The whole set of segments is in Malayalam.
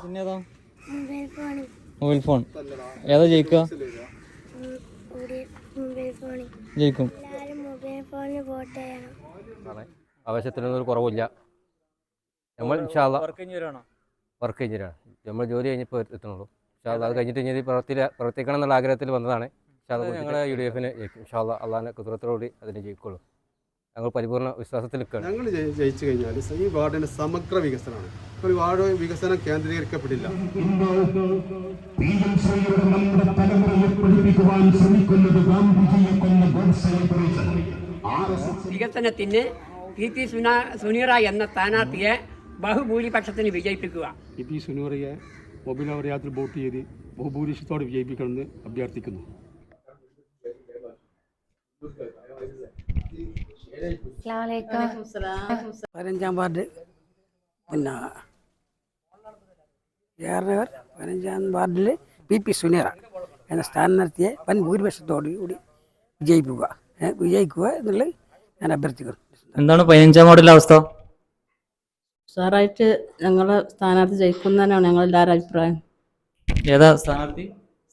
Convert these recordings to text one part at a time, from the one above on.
പിന്നേതാ? Mobile phone. ഏതാ ജയിക്കുക? ജയിക്കും. ആവശ്യത്തിനൊന്നും കുറവില്ല. നമ്മൾ വർക്ക് കഴിഞ്ഞിട്ടാണ് നമ്മൾ ജോലി കഴിഞ്ഞപ്പോൾ എത്തുന്നുള്ളൂ. അത് കഴിഞ്ഞിട്ട് ഇനി പ്രവർത്തിക്കണം എന്നുള്ള ആഗ്രഹത്തിൽ വന്നതാണ്. ഞങ്ങൾ UDF ജയിക്കും. അള്ളാഹിന്റെ കുദ്റത്തോടുകൂടി അതിന് ജയിക്കുള്ളൂ. ഞങ്ങൾ പരിപൂർണ്ണ വിശ്വാസത്തിൽ നിൽക്കുകയാണ്. ഞങ്ങൾ ജയിച്ചു കഴിഞ്ഞാൽ ഈ വാർഡിൻ്റെ സമഗ്ര വികസനമാണ്. ഒരു വാർഡ് വികസനം കേന്ദ്രീകരിക്കപ്പെടില്ല. വികസനത്തിന് PP സുനീറ എന്ന സ്ഥാനാർത്ഥിയെ ബഹുഭൂരിപക്ഷത്തിന് വിജയിപ്പിക്കുക. PP സുനീറയെ മൊബൈൽ അവരയാത്തിൽ വോട്ട് ചെയ്ത് ബഹുഭൂരിപക്ഷത്തോടെ വിജയിപ്പിക്കണമെന്ന് അഭ്യർത്ഥിക്കുന്നു. 15 വാർഡ് പിന്നെ AR-നഗർ 15 വാർഡിൽ PP സുനീറ എന്ന സ്ഥാനാർത്ഥിയെ വൻ ഭൂരിപക്ഷത്തോടു കൂടി വിജയിക്കുക എന്നുള്ളത് ഞാൻ അഭ്യർത്ഥിക്കുന്നു. എന്താണ് 15 വാർഡിലെ അവസ്ഥ? ഉഷാറായിട്ട് ഞങ്ങളെ സ്ഥാനാർത്ഥി ജയിക്കുന്നതാണ് ഞങ്ങളെല്ലാവരും അഭിപ്രായം. ഏതാ സ്ഥാനാർത്ഥി?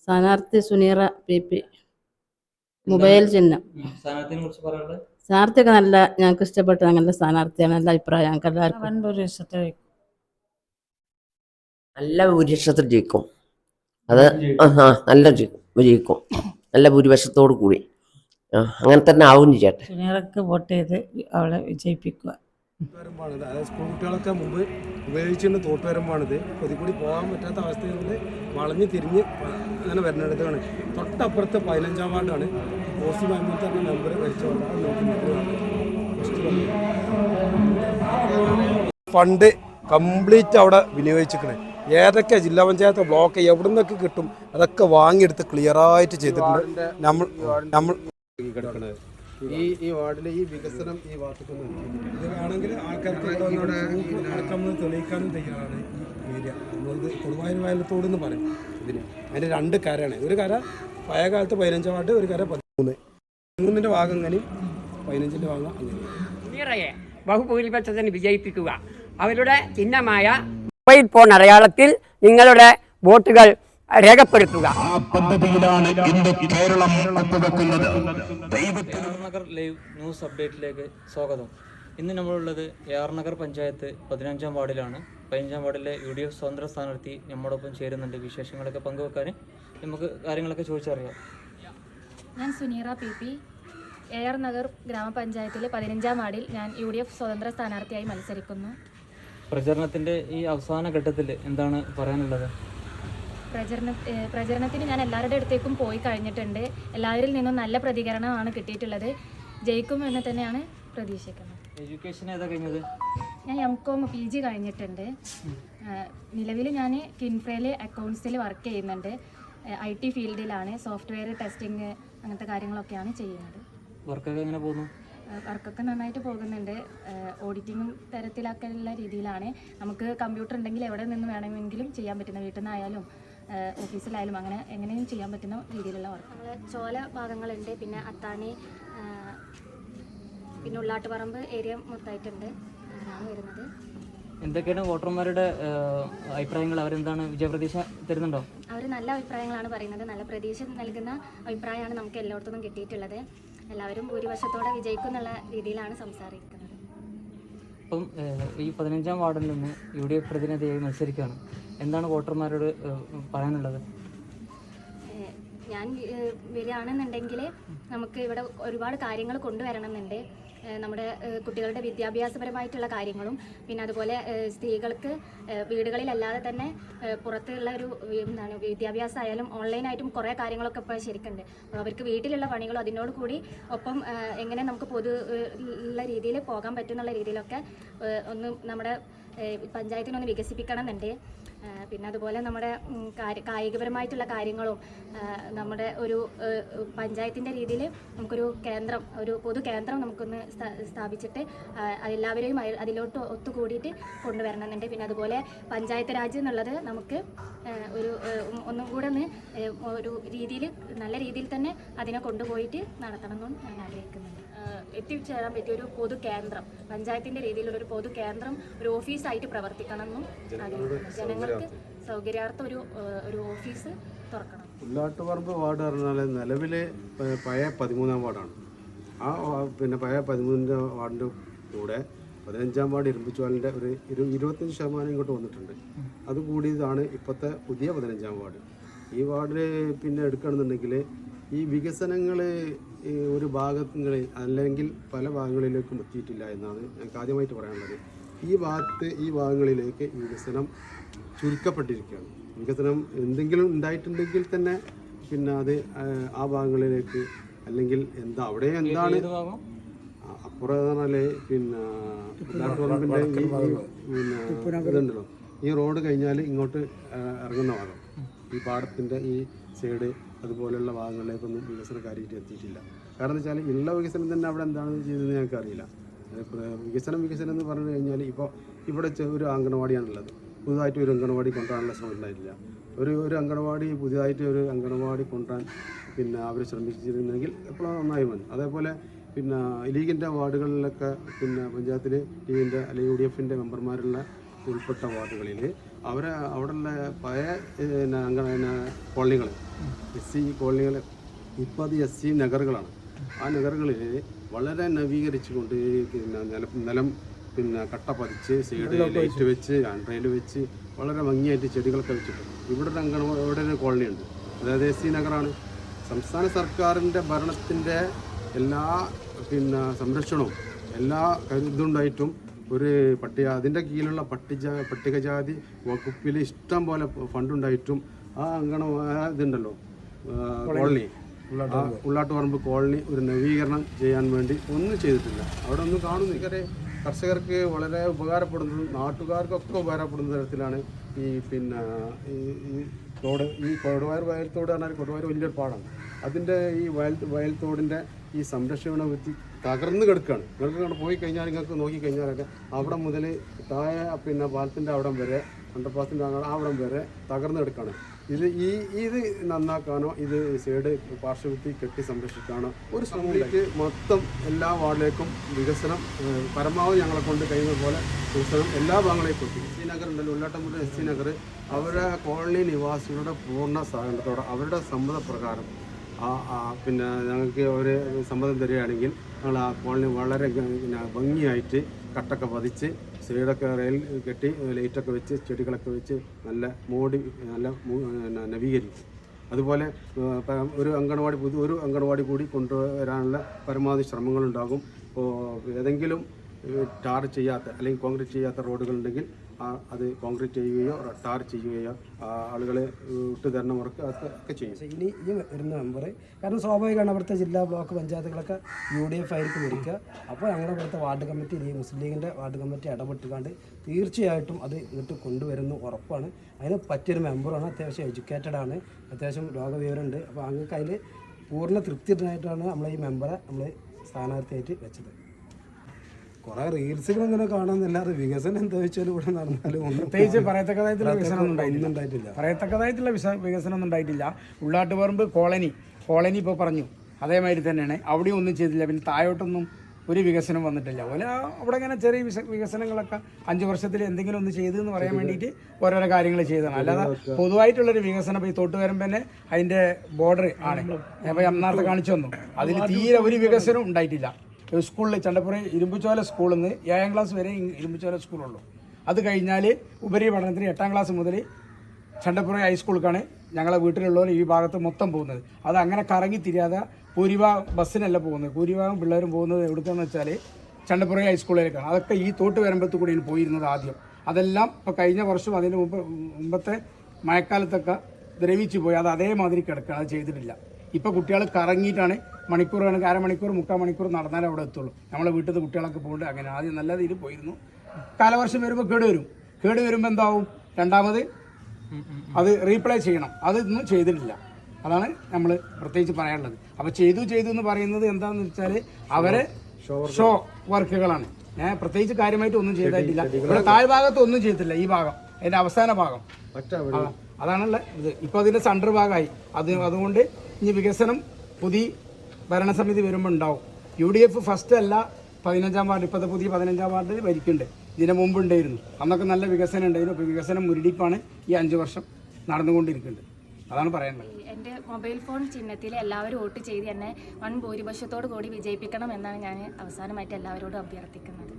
സ്ഥാനാർത്ഥി സുനീറ PP. മൊബൈൽ ചിഹ്നം. സ്ഥാനാർത്ഥിയെ കുറിച്ച് പറയാനുള്ളത്? സ്ഥാനാർത്ഥിയൊക്കെ നല്ല ഞങ്ങൾക്ക് ഇഷ്ടപ്പെട്ട ഞങ്ങളുടെ സ്ഥാനാർത്ഥിയാണ്. നല്ല അഭിപ്രായം ഞങ്ങൾക്ക് എല്ലാവർക്കും. നല്ല ഭൂരിപക്ഷത്തിൽ ജയിക്കും. അത് നല്ല ജയിക്കും, നല്ല ഭൂരിപക്ഷത്തോടു കൂടി. അങ്ങനെ തന്നെ ആവും ചേട്ടൻ. സുനീറക്ക് വോട്ട് ചെയ്ത് അവളെ വിജയിപ്പിക്കുക. അതായത് സ്കൂൾ കുട്ടികളൊക്കെ മുമ്പ് ഉപയോഗിച്ചിരുന്ന തോട്ടുവരമ്പാണിത്. ഇതിൽ കൂടി പോകാൻ പറ്റാത്ത അവസ്ഥയുണ്ട്. വളഞ്ഞ് തിരിഞ്ഞ് അങ്ങനെ വരുന്നിടത്താണ്. തൊട്ടപ്പുറത്ത് 15 വാർഡാണ്. ഓസി മഹമ്മൂദ് എന്ന മെമ്പർ ഫണ്ട് കംപ്ലീറ്റ് അവിടെ വിനിയോഗിച്ചിരിക്കണേ. ഏതൊക്കെ ജില്ലാ പഞ്ചായത്ത് ബ്ലോക്ക് എവിടെ നിന്നൊക്കെ കിട്ടും അതൊക്കെ വാങ്ങിയെടുത്ത് ക്ലിയറായിട്ട് ചെയ്തിട്ടുണ്ട്. നമ്മൾ കിടക്കുന്നത് ഈ വാർഡിലെ ഈ വികസനം ഈ ഭാഗത്തൊക്കെ ഇതാണെങ്കിൽ ആൾക്കാർക്ക് തെളിയിക്കാനും തയ്യാറാണ് ഈ ഏരിയ. നമ്മളത് കൊടുവായൂർ വയലത്തോട് എന്ന് പറയും. അതിന് 2 കരയാണ്. ഒരു കര പഴയ കാലത്ത് 15 വാർഡ്, ഒരു കര 13 ഭാഗം അങ്ങനെയും 15 ഭാഗം സുനീറയെ ബഹുഭൂരിപക്ഷത്തിന് വിജയിപ്പിക്കുക. അവരുടെ ചിഹ്നമായ മൊബൈൽ ഫോൺ അടയാളത്തിൽ നിങ്ങളുടെ വോട്ടുകൾ രേഖപ്പെടുത്തുക. AR-നഗർ ലൈവ് ന്യൂസ് അപ്ഡേറ്റിലേക്ക് സ്വാഗതം. ഇന്ന് നമ്മളുള്ളത് AR-നഗർ പഞ്ചായത്ത് 15 വാർഡിലാണ്. 15 വാർഡിലെ UDF സ്വതന്ത്ര സ്ഥാനാർത്ഥി നമ്മോടൊപ്പം ചേരുന്നുണ്ട്. വിശേഷങ്ങളൊക്കെ പങ്കുവെക്കാൻ നമുക്ക് കാര്യങ്ങളൊക്കെ ചോദിച്ചറിയാം. ഞാൻ സുനീറ PP, AR-നഗർ ഗ്രാമപഞ്ചായത്തിലെ 15 വാർഡിൽ ഞാൻ UDF സ്വതന്ത്ര സ്ഥാനാർത്ഥിയായി മത്സരിക്കുന്നു. പ്രചരണത്തിൻ്റെ ഈ അവസാന ഘട്ടത്തിൽ എന്താണ് പറയാനുള്ളത്? പ്രചരണത്തിന് ഞാൻ എല്ലാവരുടെ അടുത്തേക്കും പോയി കഴിഞ്ഞിട്ടുണ്ട്. എല്ലാവരിൽ നിന്നും നല്ല പ്രതികരണമാണ് കിട്ടിയിട്ടുള്ളത്. ജയിക്കും എന്ന് തന്നെയാണ് പ്രതീക്ഷിക്കുന്നത്. എഡ്യൂക്കേഷൻ ഏതാ കഴിഞ്ഞത്? ഞാൻ MCOM PG കഴിഞ്ഞിട്ടുണ്ട്. നിലവിൽ ഞാൻ കിൻഫ്രയിൽ അക്കൗണ്ട്സിൽ വർക്ക് ചെയ്യുന്നുണ്ട്. IT ഫീൽഡിലാണ്. സോഫ്റ്റ്വെയർ ടെസ്റ്റിങ് അങ്ങനത്തെ കാര്യങ്ങളൊക്കെയാണ് ചെയ്യുന്നത്. വർക്കൊക്കെ എങ്ങനെ പോകുന്നു? വർക്കൊക്കെ നന്നായിട്ട് പോകുന്നുണ്ട്. ഓഡിറ്റിങ്ങും തരത്തിലാക്കാനുള്ള രീതിയിലാണ്. നമുക്ക് കമ്പ്യൂട്ടർ ഉണ്ടെങ്കിൽ എവിടെ നിന്ന് വേണമെങ്കിലും ചെയ്യാൻ പറ്റുന്ന, വീട്ടിൽ നിന്നായാലും ഓഫീസിലായാലും അങ്ങനെ എങ്ങനെയും ചെയ്യാൻ പറ്റുന്ന രീതിയിലുള്ള വർക്ക്. ചോല ഭാഗങ്ങളുണ്ട്, പിന്നെ അത്താണി, പിന്നെ ഉള്ളാട്ടുപറമ്പ് ഏരിയ മൊത്തമായിട്ടുണ്ട്. അങ്ങനെയാണ് വരുന്നത്. എന്തൊക്കെയാണ് വോട്ടർമാരുടെ അഭിപ്രായങ്ങൾ? അവരെന്താണ് വിജയപ്രതീക്ഷ തരുന്നുണ്ടോ? അവർ നല്ല അഭിപ്രായങ്ങളാണ് പറയുന്നത്. നല്ല പ്രതീക്ഷ നൽകുന്ന അഭിപ്രായമാണ് നമുക്ക് എല്ലായിടത്തുനിന്നും കിട്ടിയിട്ടുള്ളത്. എല്ലാവരും ഭൂരിപക്ഷത്തോടെ വിജയിക്കും എന്നുള്ള രീതിയിലാണ് സംസാരിക്കുന്നത്. അപ്പം ഈ 15 വാർഡിൽ നിന്ന് UDF പ്രതിനിധിയായി മത്സരിക്കുകയാണ്. എന്താണ് വോട്ടർമാരോട് പറയാനുള്ളത്? ഞാൻ വരികയാണെന്നുണ്ടെങ്കിൽ നമുക്ക് ഇവിടെ ഒരുപാട് കാര്യങ്ങൾ കൊണ്ടുവരണമെന്നുണ്ട്. നമ്മുടെ കുട്ടികളുടെ വിദ്യാഭ്യാസപരമായിട്ടുള്ള കാര്യങ്ങളും, പിന്നെ അതുപോലെ സ്ത്രീകൾക്ക് വീടുകളിലല്ലാതെ തന്നെ പുറത്തുള്ള ഒരു വിദ്യാഭ്യാസമായാലും ഓൺലൈനായിട്ടും കുറേ കാര്യങ്ങളൊക്കെ ഇപ്പോൾ ശരിക്കുണ്ട്. അവർക്ക് വീട്ടിലുള്ള പണികളും അതിനോട് കൂടി ഒപ്പം എങ്ങനെ നമുക്ക് ഉള്ള രീതിയിൽ പോകാൻ പറ്റുന്നുള്ള രീതിയിലൊക്കെ ഒന്ന് നമ്മുടെ പഞ്ചായത്തിനൊന്ന് വികസിപ്പിക്കണം എന്നുണ്ട്. പിന്നെ അതുപോലെ നമ്മുടെ കായികപരമായിട്ടുള്ള കാര്യങ്ങളും നമ്മുടെ ഒരു പഞ്ചായത്തിൻ്റെ രീതിയിൽ നമുക്കൊരു കേന്ദ്രം, ഒരു പൊതു കേന്ദ്രം നമുക്കൊന്ന് സ്ഥാപിച്ചിട്ട് എല്ലാവരെയും അതിലോട്ട് ഒത്തുകൂടിയിട്ട് കൊണ്ടുവരണമെന്നുണ്ട്. പിന്നെ അതുപോലെ പഞ്ചായത്ത് രാജ് എന്നുള്ളത് നമുക്ക് ഒന്നും കൂടെ ഒരു രീതിയിൽ നല്ല രീതിയിൽ തന്നെ അതിനെ കൊണ്ടുപോയിട്ട് നടത്തണമെന്നും ഞാൻ ആഗ്രഹിക്കുന്നുണ്ട്. എത്തിച്ചേരാൻ പറ്റിയ ഒരു പൊതു കേന്ദ്രം, പഞ്ചായത്തിൻ്റെ രീതിയിലുള്ള ഒരു പൊതു കേന്ദ്രം ഒരു ഓഫീസായിട്ട് പ്രവർത്തിക്കണമെന്നും ജനങ്ങൾ കുട്ടികൾക്ക് സൗകര്യാർത്ഥം ഒരു ഓഫീസ് തുറക്കണം. ഉള്ളാട്ടുപറമ്പ് വാർഡ് പറഞ്ഞാൽ നിലവിൽ പഴയ 13-ാം വാർഡാണ്. ആ പിന്നെ പഴയ 13-ാം വാർഡിൻ്റെ കൂടെ 15-ാം വാർഡ് ഇരുമ്പുചോലിൻ്റെ ഒരു 25% ഇങ്ങോട്ട് വന്നിട്ടുണ്ട്. അത് കൂടിയതാണ് ഇപ്പോഴത്തെ പുതിയ 15-ാം വാർഡ്. ഈ വാർഡിൽ പിന്നെ എടുക്കുകയാണെന്നുണ്ടെങ്കിൽ ഈ വികസനങ്ങൾ ഒരു ഭാഗങ്ങളിൽ അല്ലെങ്കിൽ പല ഭാഗങ്ങളിലേക്കും എത്തിയിട്ടില്ല എന്നാണ് ഞങ്ങൾക്ക് ആദ്യമായിട്ട് പറയാനുള്ളത്. ഈ ഭാഗങ്ങളിലേക്ക് വികസനം ചുരുക്കപ്പെട്ടിരിക്കുകയാണ്. വികസനം എന്തെങ്കിലും ഉണ്ടായിട്ടുണ്ടെങ്കിൽ തന്നെ പിന്നെ അത് ആ ഭാഗങ്ങളിലേക്ക് അല്ലെങ്കിൽ എന്താ അവിടെ എന്താണ് അപ്പുറം പറഞ്ഞാൽ പിന്നെ ഇതുണ്ടല്ലോ, ഈ റോഡ് കഴിഞ്ഞാൽ ഇങ്ങോട്ട് ഇറങ്ങുന്ന ഭാഗം, ഈ പാടത്തിൻ്റെ ഈ സൈഡ് അതുപോലെയുള്ള ഭാഗങ്ങളിലേക്കൊന്നും വികസനം കാര്യമായിട്ട് എത്തിയിട്ടില്ല. കാരണം എന്ന് വെച്ചാൽ ഉള്ള വികസനം തന്നെ അവിടെ എന്താണെന്ന് ചെയ്തതെന്ന് ഞങ്ങൾക്ക് അറിയില്ല. വികസനം എന്ന് പറഞ്ഞു കഴിഞ്ഞാൽ ഇപ്പോൾ ഇവിടെ ഒരു അംഗനവാടിയാണുള്ളത്. പുതുതായിട്ട് ഒരു അംഗനവാടി കൊണ്ടുവരാനുള്ള ശ്രമം ഉണ്ടായിട്ടില്ല. ഒരു അംഗനവാടി പുതിയതായിട്ട് ഒരു അംഗനവാടി കൊണ്ടുവരാൻ പിന്നെ അവർ ശ്രമിച്ചിരുന്നെങ്കിൽ എപ്പോഴും നന്നായി വന്നു. അതേപോലെ പിന്നെ ലീഗിൻ്റെ വാർഡുകളിലൊക്കെ പിന്നെ പഞ്ചായത്തിൽ ലീഗിൻ്റെ അല്ലെങ്കിൽ UDF മെമ്പർമാരുള്ള ഉൾപ്പെട്ട വാർഡുകളിൽ അവിടെയുള്ള പഴയ കോളനികൾ SC കോളനികൾ ഇപ്പോൾ അത് SC നഗറുകളാണ്. ആ നഗറുകളിൽ വളരെ നവീകരിച്ചുകൊണ്ട് പിന്നെ നിലം പിന്നെ കട്ട പതിച്ച് സൈഡ് ലൈറ്റ് വെച്ച് ആൻഡ്രയിൽ വെച്ച് വളരെ ഭംഗിയായിട്ട് ചെടികളൊക്കെ വെച്ചിട്ടുണ്ട്. ഇവിടെ ഒരു കോളനി ഉണ്ട്, അതായത് SC നഗറാണ്. സംസ്ഥാന സർക്കാരിൻ്റെ ഭരണത്തിൻ്റെ എല്ലാ പിന്നെ സംരക്ഷണവും എല്ലാ ഇതുണ്ടായിട്ടും ഒരു അതിൻ്റെ കീഴിലുള്ള പട്ടികജാതി വകുപ്പിൽ ഇഷ്ടം പോലെ ഫണ്ടുണ്ടായിട്ടും ആ ഇതുണ്ടല്ലോ കോളനി, ഉള്ളാട്ടുപറമ്പ് കോളനി ഒരു നവീകരണം ചെയ്യാൻ വേണ്ടി ഒന്നും ചെയ്തിട്ടില്ല. അവിടെ ഒന്നും കാണുന്നില്ല. കർഷകർക്ക് വളരെ ഉപകാരപ്പെടുന്നതും നാട്ടുകാർക്കൊക്കെ ഉപകാരപ്പെടുന്ന തരത്തിലാണ് ഈ പിന്നെ ഈ തോട്, ഈ കൊടുവായൂർ വയൽത്തോട് പറഞ്ഞാൽ കൊടുവായൂർ വലിയൊരു പാടാണ്. അതിൻ്റെ ഈ വയൽത്തോടിൻ്റെ ഈ സംരക്ഷണ വൃത്തി തകർന്ന് കിടക്കുകയാണ്. നിങ്ങൾക്ക് പോയി കഴിഞ്ഞാൽ നിങ്ങൾക്ക് നോക്കിക്കഴിഞ്ഞാലൊക്കെ അവിടെ മുതൽ താഴെ പിന്നെ പാലത്തിൻ്റെ അവിടം വരെ അണ്ടർപാസിൻ്റെ അവിടം വരെ തകർന്ന് കിടക്കുകയാണ്. ഇത് നന്നാക്കാനോ ഇത് സൈഡ് പാർശ്വവൃത്തി കെട്ടി സംരക്ഷിക്കാനോ ഒരു ശ്രമത്തിലേക്ക് മൊത്തം എല്ലാ വാർഡിലേക്കും വികസനം പരമാവധി ഞങ്ങളെ കൊണ്ട് കഴിയുന്ന പോലെ വികസനം എല്ലാ ഭാഗങ്ങളിലേക്കും എത്തി. SC നഗർ ഉണ്ടല്ലോ, ഉള്ളാട്ടമ്പുഴ SC നഗർ, അവരുടെ കോളനി നിവാസികളുടെ പൂർണ്ണ സഹകരണത്തോടെ അവരുടെ സമ്മതപ്രകാരം പിന്നെ ഞങ്ങൾക്ക് ഒരു സമ്മതം തരികയാണെങ്കിൽ ഞങ്ങൾ ആ കോളനി വളരെ ഭംഗിയായിട്ട് കട്ടൊക്കെ പതിച്ച് സൈഡൊക്കെ റെയിൽ കെട്ടി ലൈറ്റൊക്കെ വെച്ച് ചെടികളൊക്കെ വെച്ച് നല്ല നവീകരിക്കും. അതുപോലെ ഒരു അംഗനവാടി കൂടി കൊണ്ടുവരാനുള്ള പരമാവധി ശ്രമങ്ങളുണ്ടാകും. ഇപ്പോൾ ഏതെങ്കിലും ടാർ ചെയ്യാത്ത അല്ലെങ്കിൽ കോൺക്രീറ്റ് ചെയ്യാത്ത റോഡുകളുണ്ടെങ്കിൽ അത് കോൺക്രീറ്റ് ചെയ്യുകയോ ടാർ ചെയ്യുകയോ ആളുകളെ വിട്ടുതരണം ഒക്കെ ചെയ്യും. ഇനി ഈ വരുന്ന മെമ്പർ, കാരണം സ്വാഭാവികമാണ് അവിടുത്തെ ജില്ലാ ബ്ലോക്ക് പഞ്ചായത്തുകളൊക്കെ UDF ആയിരിക്കും വരിക. അപ്പോൾ ഞങ്ങളുടെ ഇവിടുത്തെ വാർഡ് കമ്മിറ്റി ഈ മുസ്ലിം ലീഗിൻ്റെ വാർഡ് കമ്മിറ്റി ഇടപെട്ടുകൊണ്ട് തീർച്ചയായിട്ടും അത് ഇങ്ങോട്ട് കൊണ്ടുവരുന്നു ഉറപ്പാണ്. അതിന് പറ്റിയൊരു മെമ്പറാണ്, അത്യാവശ്യം എഡ്യൂക്കേറ്റഡ് ആണ്, അത്യാവശ്യം ലോകവിവരമുണ്ട്. അപ്പോൾ അങ്ങക്ക് അതിൽ പൂർണ്ണ തൃപ്തിയായിട്ടാണ് നമ്മൾ ഈ മെമ്പറെ നമ്മൾ സ്ഥാനാർത്ഥിയായിട്ട് വെച്ചത്. കുറേ റീൽസുകൾ ഇങ്ങനെ കാണാമെന്നല്ലാതെ വികസനം എന്താ വെച്ചാൽ ഇവിടെ നടന്നാലും പ്രത്യേകിച്ച് പറയത്തക്കതായിട്ടുള്ള വികസനം ഒന്നും ഉണ്ടായിട്ടില്ല. പറയത്തക്കതായിട്ടുള്ള വികസനം ഒന്നും ഉണ്ടായിട്ടില്ല. ഉള്ളാട്ടുപറമ്പ് കോളനി ഇപ്പോൾ പറഞ്ഞു, അതേമാതിരി തന്നെയാണ്. അവിടെയും ഒന്നും ചെയ്തില്ല. പിന്നെ താഴോട്ടൊന്നും ഒരു വികസനം വന്നിട്ടില്ല. അതുപോലെ അവിടെ ഇങ്ങനെ ചെറിയ വികസനങ്ങളൊക്കെ 5 വർഷത്തിൽ എന്തെങ്കിലും ഒന്ന് ചെയ്തെന്ന് പറയാൻ വേണ്ടിയിട്ട് ഓരോരോ കാര്യങ്ങൾ ചെയ്തതാണ്. അല്ലാതെ പൊതുവായിട്ടുള്ളൊരു വികസനം ഈ തോട്ടുവരമ്പ് തന്നെ അതിൻ്റെ ബോർഡർ ആണ്. അപ്പോൾ നേരത്തെ കാണിച്ചു തന്നു, അതിൽ തീരെ ഒരു വികസനവും ഉണ്ടായിട്ടില്ല. സ്കൂളിൽ ചണ്ടപ്പുറ ഇരുമ്പുചോല സ്കൂളിൽ നിന്ന് 7ാം ക്ലാസ് വരെ ഇരുമ്പുചോല സ്കൂളുള്ളൂ. അത് കഴിഞ്ഞാൽ ഉപരിപഠനത്തിന് 8ാം ക്ലാസ് മുതൽ ചണ്ടപ്പുറ ഹൈസ്കൂളിലേക്കാണ് ഞങ്ങളെ വീട്ടിലുള്ളവർ ഈ ഭാഗത്ത് മൊത്തം പോകുന്നത്. അത് അങ്ങനെ കറങ്ങി തിരിയാതെ ഭൂരിഭാഗം ബസ്സിനല്ല പോകുന്നത്. ഭൂരിഭാഗം പിള്ളേരും പോകുന്നത് എവിടുക്കാന്ന് വെച്ചാൽ ചണ്ടപ്പുറ ഹൈസ്കൂളിലേക്കാണ്. അതൊക്കെ ഈ തോട്ട് വരുമ്പത്ത് കൂടിയാണ് പോയിരുന്നത് ആദ്യം. അതെല്ലാം ഇപ്പോൾ കഴിഞ്ഞ വർഷം അതിന് മുമ്പത്തെ മഴക്കാലത്തൊക്കെ ദ്രവിച്ചു പോയി. അത് അതേമാതിരി കിടക്കുകയാണ്, അത് ചെയ്തിട്ടില്ല. ഇപ്പോൾ കുട്ടികൾ കറങ്ങിയിട്ടാണ് മണിക്കൂർ കണക്ക് 1/2 മണിക്കൂർ 3/4 മണിക്കൂർ നടന്നാലേ അവിടെ എത്തുള്ളൂ. നമ്മളെ വീട്ടിൽ നിന്ന് കുട്ടികളൊക്കെ പോകുന്നുണ്ട്. അങ്ങനെ ആദ്യം നല്ല രീതിയിൽ പോയിരുന്നു. കാലവർഷം വരുമ്പോൾ കേട് വരുമ്പോൾ എന്താവും, രണ്ടാമത് അത് റീപ്ലേ ചെയ്യണം. അതൊന്നും ചെയ്തിട്ടില്ല. അതാണ് നമ്മൾ പ്രത്യേകിച്ച് പറയാനുള്ളത്. അപ്പോൾ ചെയ്തു എന്ന് പറയുന്നത് എന്താണെന്ന് വെച്ചാൽ അവരെ ഷോ വർക്കുകളാണ്. പ്രത്യേകിച്ച് കാര്യമായിട്ട് ഒന്നും ചെയ്തിട്ടില്ല. ഇവിടെ താഴ്ഭാഗത്ത് ഒന്നും ചെയ്തിട്ടില്ല. ഈ ഭാഗം അതിൻ്റെ അവസാന ഭാഗം അതാണുള്ള ഇത്. ഇപ്പോൾ അതിൻ്റെ സെൻറ്റർ ഭാഗമായി. അതുകൊണ്ട് ഇനി വികസനം പുതിയ ഭരണസമിതി വരുമ്പോൾ ഉണ്ടാവും. UDF ഫസ്റ്റ് അല്ല 15ാം വാർഡ്, ഇപ്പോഴത്തെ പുതിയ 15ാം വാർഡിൽ ഭരിക്കുന്നുണ്ട്. ഇതിന് മുമ്പ് ഉണ്ടായിരുന്നു. അന്നൊക്കെ നല്ല വികസനം ഉണ്ടായിരുന്നു. ഇപ്പോൾ വികസനം മുരടിപ്പാണ് ഈ 5 വർഷം നടന്നുകൊണ്ടിരിക്കുന്നത്. അതാണ് പറയാനുള്ളത്. എൻ്റെ മൊബൈൽ ഫോൺ ചിഹ്നത്തിൽ എല്ലാവരും വോട്ട് ചെയ്ത് എന്നെ വൻ ഭൂരിപക്ഷത്തോടു കൂടി വിജയിപ്പിക്കണം എന്നാണ് ഞാൻ അവസാനമായിട്ട് എല്ലാവരോടും അഭ്യർത്ഥിക്കുന്നത്.